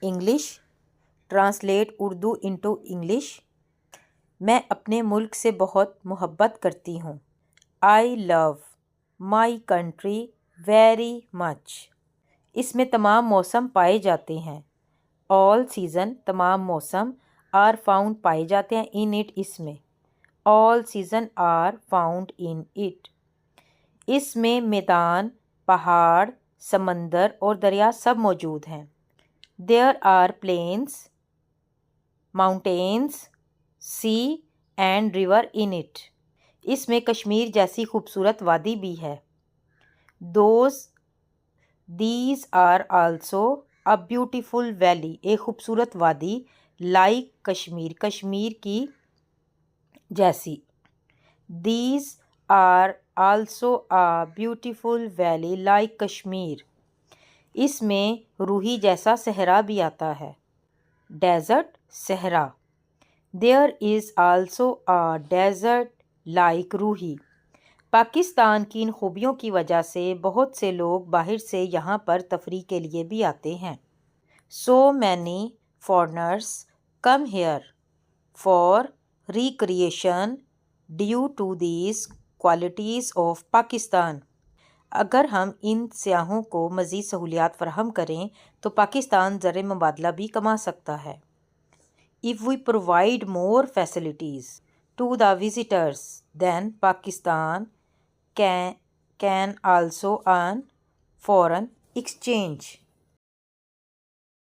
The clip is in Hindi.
English. Translate Urdu into English. मैं अपने मुल्क से बहुत मोहब्बत करती हूँ। I love my country very much. इसमें तमाम मौसम पाए जाते हैं। ऑल सीज़न तमाम मौसम। आर फाउंड पाए जाते हैं इन इट इसमें। All season are found in it. इसमें मैदान, पहाड़, समंदर और दरिया सब मौजूद हैं। There are plains, mountains, sea and river in it. इसमें कश्मीर जैसी खूबसूरत वादी भी है। These are also a beautiful valley, एक खूबसूरत वादी। लाइक कश्मीर, कश्मीर की जैसी। These are also a beautiful valley like Kashmir. इसमें रूही जैसा सहरा भी आता है। डेजर्ट सहरा। There is also a desert like Rohi. Pakistan की इन खूबियों की वजह से बहुत से लोग बाहर से यहाँ पर तफरीह के लिए भी आते हैं। So many foreigners come here for recreation due to these qualities of Pakistan. अगर हम इन सियाहों को मज़ीद सहूलियात फ़राहम करें तो पाकिस्तान ज़र मुबादला भी कमा सकता है। If we provide more facilities to the visitors then Pakistan can also earn foreign exchange.